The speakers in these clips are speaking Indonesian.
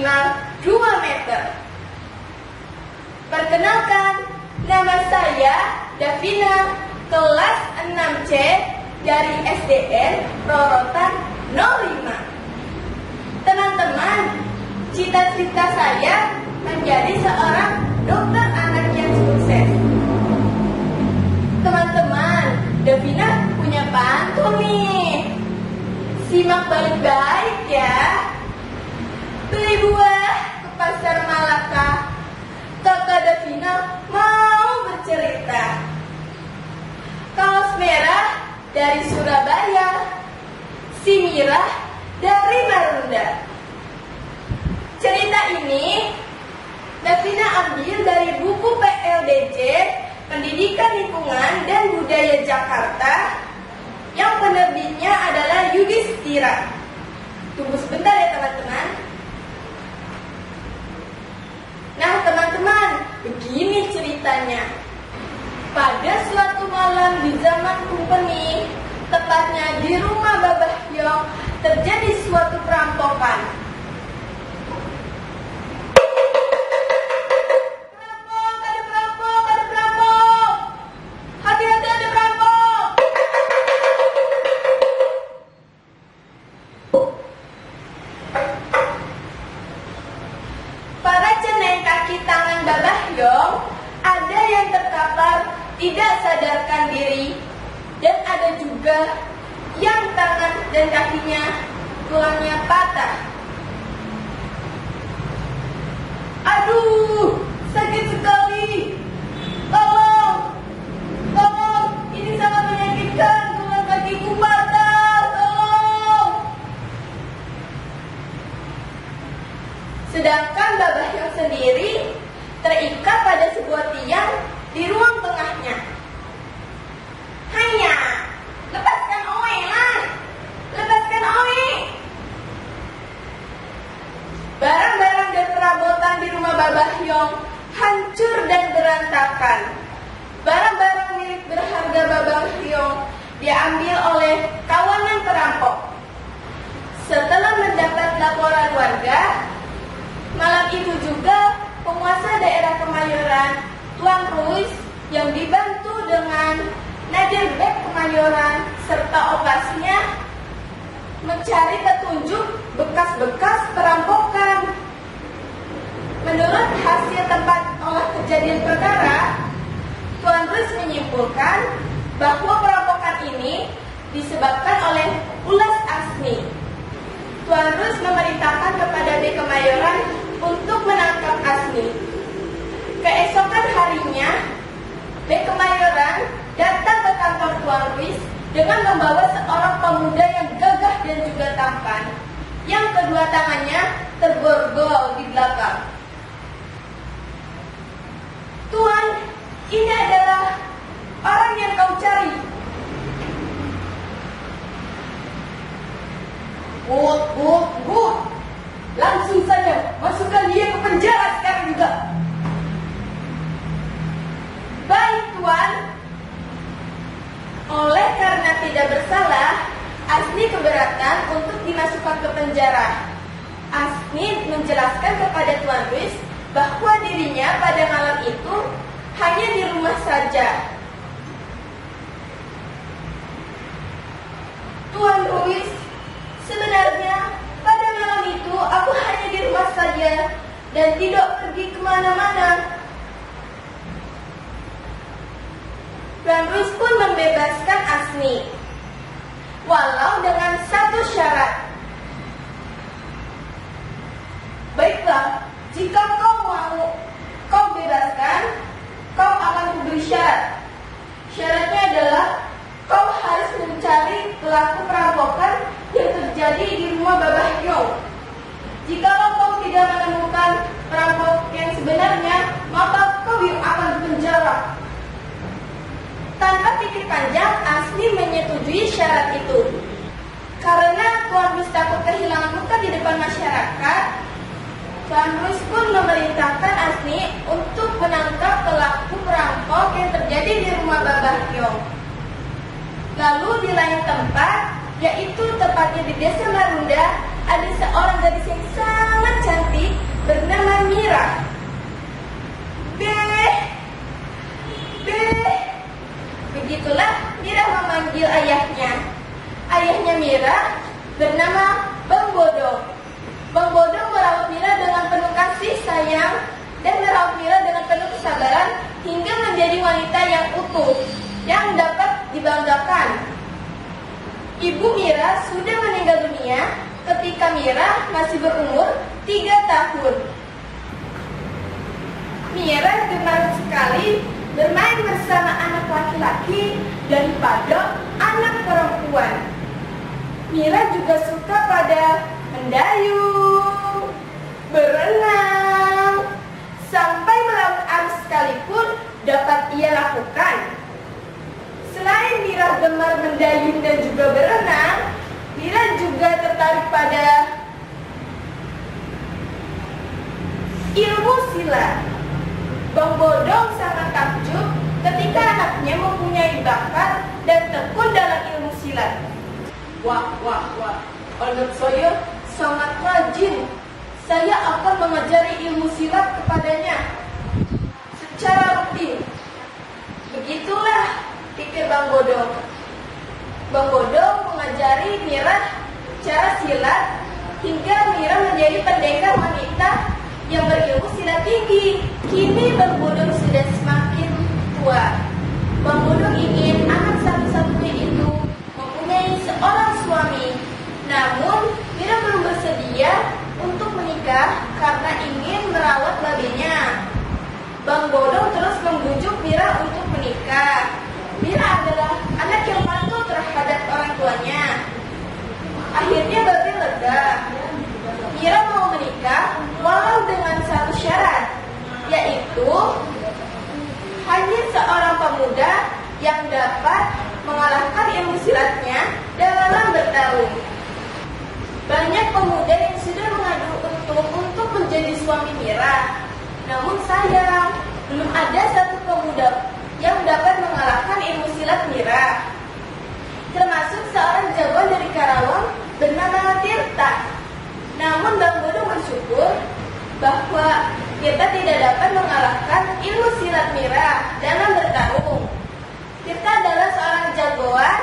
minimal 2 meter. Perkenalkan, nama saya Davina, kelas 6C dari SDN Rorotan 05. Teman-teman, cita-cita saya menjadi seorang dokter anak yang sukses. Teman-teman, Davina punya pantun nih. Simak baik-baik ya. Beli buah ke pasar Malaka, Kakak Davina mau bercerita. Kaos merah dari Surabaya, si Mirah dari Marunda. Cerita ini Davina ambil dari buku PLDJ Pendidikan Lingkungan dan Budaya Jakarta yang penerbitnya adalah Yudhistira. Tunggu sebentar ya teman-teman. Nah teman-teman, begini ceritanya. Pada suatu malam di zaman Kumpeni, tepatnya di rumah Babah Hyong, terjadi suatu perampokan. Babah Hyong ada yang terkapar tidak sadarkan diri, dan ada juga yang tangan dan kakinya tulangnya patah. Aduh, sakit sekali. Tolong, ini sangat menyakitkan, tulang kakiku patah, tolong. Sedangkan Babah Hyong sendiri terikat pada sebuah tiang di ruang tengahnya. Hanya, lepaskan Oe lah, lepaskan Oe. Barang-barang dan perabotan di rumah Babah Hyong hancur dan berantakan. Barang-barang milik berharga Babah Hyong diambil oleh kawanan perampok. Setelah mendapat laporan warga, malam itu juga penguasa daerah Kemayoran, Tuan Ruis, yang dibantu dengan Nadir Bek Kemayoran serta opasnya mencari petunjuk bekas-bekas perampokan. Menurut hasil tempat olah kejadian perkara, Tuan Ruis menyimpulkan bahwa perampokan ini disebabkan oleh ulas Asni. Tuan Ruis memerintahkan kepada Bek Kemayoran untuk menangkap Asni. Keesokan harinya, Bek Kemayoran datang ke kantor Tuan Ruis dengan membawa seorang pemuda yang gagah dan juga tampan, yang kedua tangannya terborgol di belakang. Tuan, ini adalah orang yang kau cari. Good. Langsung saja masukkan dia ke penjara sekarang juga. Baik, Tuan. Oleh karena tidak bersalah, Asni keberatan untuk dimasukkan ke penjara. Asni menjelaskan kepada Tuan Ruis bahwa dirinya pada malam itu hanya di rumah saja. Tuan Ruis, sebenarnya pada malam itu aku hanya di rumah saja dan tidak pergi kemana-mana. Tuan Ruis pun membebaskan Asni, walau dengan satu syarat. Baiklah, jika kau mau kau bebaskan, kau akan kuberi syarat. Syaratnya adalah kau harus mencari pelaku perampokan yang terjadi di rumah Babah Hyong. Jikalau kau tidak menemukan perampok yang sebenarnya, maka kau akan dipenjara. Tanpa pikir panjang, Asni menyetujui syarat itu. Karena Tuan Ruis takut kehilangan muka di depan masyarakat, Tuan Ruis pun memerintahkan Asni untuk menangkap pelaku perampok yang terjadi di rumah Babah Hyong. Lalu di lain tempat, yaitu tepatnya di Desa Marunda, ada seorang gadis yang sangat cantik bernama Mira. Beh, beh. Begitulah Mira memanggil ayahnya. Ayahnya Mira bernama Bang Bodong. Bang Bodong merawat Mira dengan penuh kasih sayang dan merawat Mira dengan penuh kesabaran hingga menjadi wanita yang utuh, yang dapat dibanggakan. Ibu Mira sudah meninggal dunia ketika Mira masih berumur 3 tahun. Mira gemar sekali bermain bersama anak laki-laki daripada anak perempuan. Mira juga suka pada mendayung, berenang, sampai melawan arus sekalipun dapat ia lakukan. Selain Mira gemar mendayung dan juga berenang, Mira juga tertarik pada ilmu silat. Bang Bodong sangat takjub ketika anaknya mempunyai bakat dan tekun dalam ilmu silat. Wah, anak saya sangat rajin. Saya akan mengajari ilmu silat kepadanya secara rutin. Begitulah pikir Bang Bodong. Bang Bodong mengajari Mira cara silat hingga Mira menjadi pendekar wanita yang berilmu silat tinggi. Kini Bang Bodong sudah semakin tua. Bang Bodong ingin anak satu-satunya itu mempunyai seorang suami. Namun Mira belum bersedia untuk menikah karena ingin merawat babinya. Bang Bodong terus membujuk Mira untuk menikah. Mira adalah anak yang patuh terhadap orang tuanya. Akhirnya babi lega. Mira mau menikah walau dengan satu syarat, yaitu hanya seorang pemuda yang dapat mengalahkan ilmu silatnya dalam bertarung. Banyak pemuda yang sudah mengadu untuk menjadi suami Mira. Namun sayang, belum ada satu pemuda yang dapat mengalahkan ilmu silat Mira. Termasuk seorang jagoan dari Karawang bernama Tirta. Namun Bang Bodong bersyukur bahwa Tirta tidak dapat mengalahkan ilmu silat Mira dalam bertarung. Tirta adalah seorang jagoan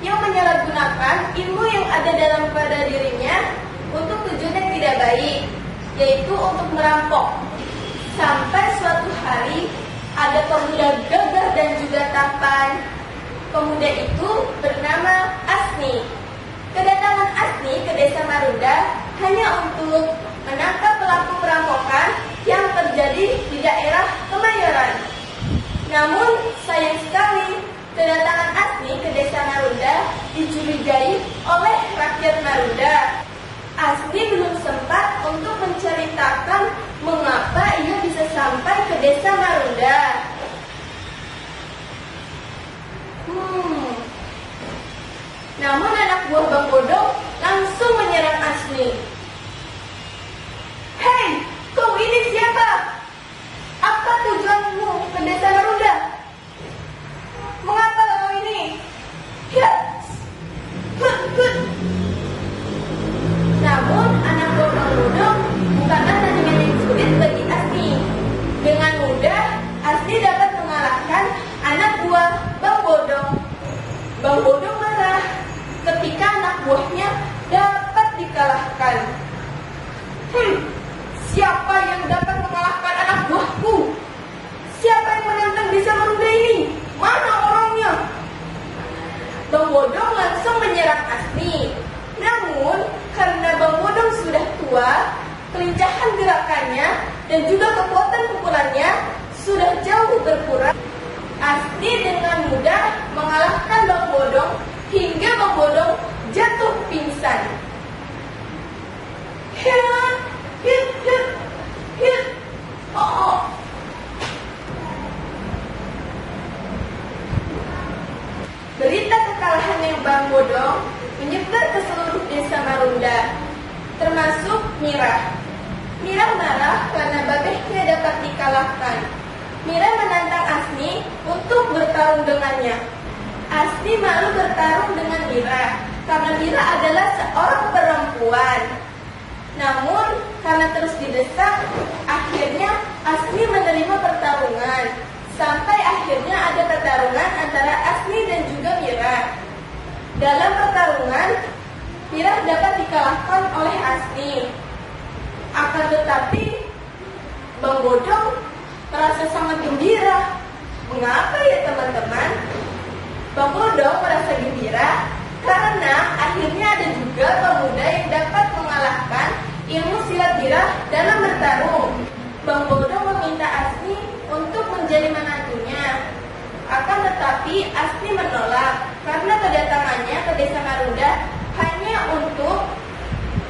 yang menyalahgunakan ilmu yang ada dalam pada dirinya untuk tujuan yang tidak baik, yaitu untuk merampok. Sampai suatu hari ada pemuda gagah dan juga tampan. Pemuda itu bernama Asni. Kedatangan Asni ke desa Marunda hanya untuk menangkap pelaku perampokan yang terjadi di daerah Kemayoran. Namun sayang sekali, kedatangan Asni ke desa Marunda dicurigai oleh rakyat Marunda. Asni belum sempat untuk menceritakan mengapa ia bisa sampai ke desa Marunda. Namun anak buah Bang Bodong langsung menyerang Asni. Hei, kau ini siapa? Apa tujuanmu ke desa Marunda? Mengapa kau ini? Namun anak buah Bang Bodong bukanlah tandingan yang sulit bagi Asni. Dengan mudah Asni dapat mengalahkan anak buah Bang Bodong. Bang Bodong marah ketika anak buahnya dapat dikalahkan. Siapa yang dapat mengalahkan anak buahku? Siapa yang menantang desa Marunda ini? Mana orangnya? Bang Bodong langsung menyerang Asni. Namun karena Bang Bodong sudah tua, kelincahan gerakannya dan juga kekuatan pukulannya sudah jauh berkurang. Asni dengan mudah mengalahkan Bang Bodong hingga Bang Bodong jatuh pingsan. Berita kekalahan yang Bang Bodong menyebar ke seluruh desa Marunda, termasuk Mira. Mira marah karena babehnya dapat dikalahkan. Mira menantang Asni untuk bertarung dengannya. Asni malu bertarung dengan Mira karena Mira adalah seorang perempuan. Namun karena terus didesak, akhirnya Asni menerima pertarungan. Sampai akhirnya ada pertarungan antara Asni dan juga Mira. Dalam pertarungan, Mira dapat dikalahkan oleh Asni. Akan tetapi, Bang Bodong merasa sangat gembira. Mengapa ya teman-teman? Bang Bodong merasa gembira karena akhirnya ada juga pemuda yang dapat mengalahkan ilmu silat Mira dalam bertarung. Bang Bodong meminta Asni untuk menjadi menantunya. Akan tetapi Asni menolak karena kedatangannya ke desa Marunda hanya untuk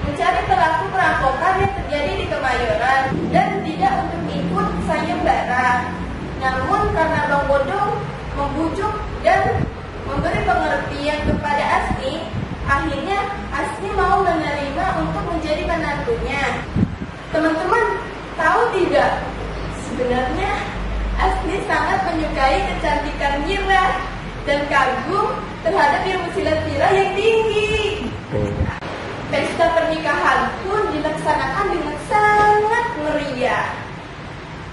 mencari pelaku perampokan yang terjadi di Kemayoran dan tidak untuk ikut sayembara. Namun karena Bang Bodong membujuk dan memberi pengertian kepada Asni, akhirnya Asni mau menerima untuk menjadi menantunya. Teman-teman tahu tidak? Sebenarnya Asni sangat menyukai kecantikan Mira dan kagum terhadap ilmu silat Mira yang tinggi. Pesta pernikahan pun dilaksanakan dengan sangat meriah.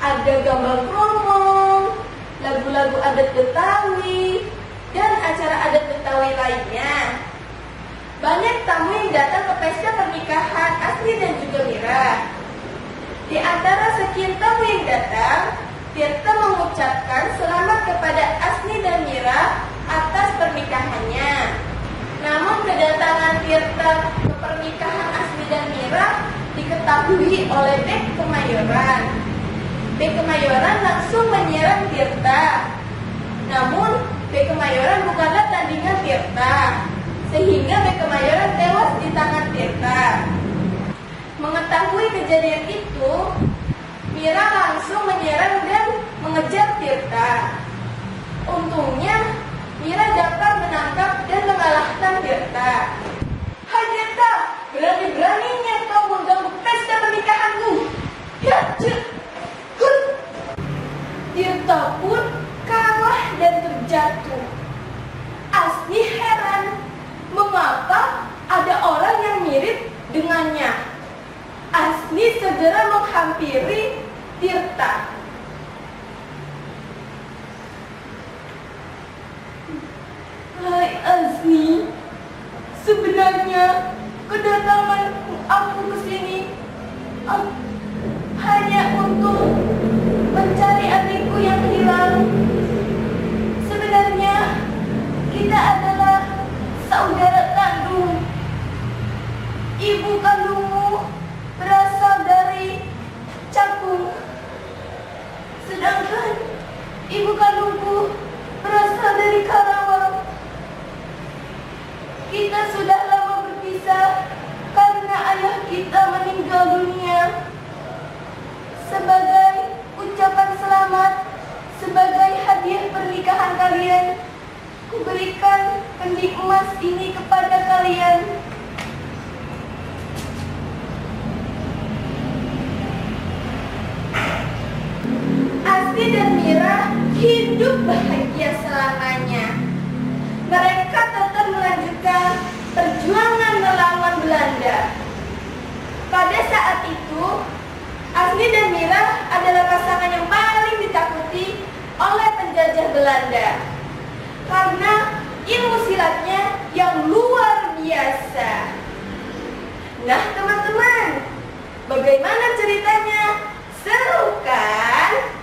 Ada gambang kromong, lagu-lagu adat Betawi, dan acara adat Betawi lainnya. Banyak tamu yang datang ke pesta pernikahan Asni dan juga Mira. Di antara sekian tamu yang datang, Tirta mengucapkan selamat kepada Asni dan Mira atas pernikahannya. Namun kedatangan Tirta ke pernikahan Asni dan Mira diketahui oleh Bek Kemayoran. Bek Kemayoran langsung menyerang Tirta. Namun Bek Kemayoran bukanlah tandingan Tirta, sehingga Bek Kemayoran tewas di tangan Tirta. Mengetahui kejadian itu, Mira langsung menyerang dan mengejar Tirta. Untungnya Mira dapat menangkap dan mengalahkan Tirta. "Hai Tirta, berani-beraninya kau mengganggu pesta pernikahanku." Ya, Tirta pun kalah dan terjatuh. Asni heran, mengapa ada orang yang mirip dengannya. Asni segera menghampiri Tirta. "Hai Asni, sebenarnya kedatangan aku ke sini hanya untuk mencari adikku yang hilang. Sebenarnya kita adalah saudara kandung. Ibu kandungmu berasal dari Cakung, sedangkan ibu kandungku berasal dari Karawang. Kita sudah lama berpisah karena ayah kita meninggal dunia. Sebagai ucapan selamat, sebagai hadiah pernikahan kalian, kuberikan kendi emas ini kepada kalian." Asni dan Mira hidup bahagia selamanya. Mereka tetap melanjutkan perjuangan melawan Belanda. Pada saat itu, Asni dan Mira adalah pasangan yang paling ditakuti oleh penjajah Belanda karena ilmu silatnya yang luar biasa. Nah teman-teman, bagaimana ceritanya? Seru kan?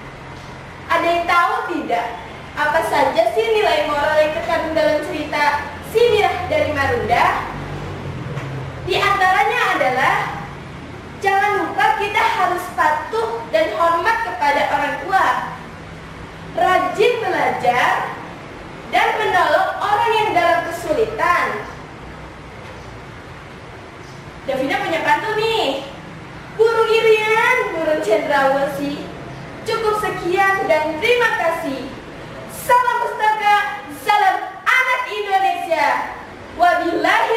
Ada yang tahu tidak? Apa saja sih nilai moral yang terkandung dalam cerita Si Mira dari Marunda? Di antaranya adalah jangan lupa kita harus patuh dan hormat kepada orang tua, rajin belajar, dan menolong orang yang dalam kesulitan. Davina punya pantun nih. Burung irian, burung cendrawasih. Cukup sekian dan terima kasih. Salam pustaka, salam anak Indonesia. Wabillahi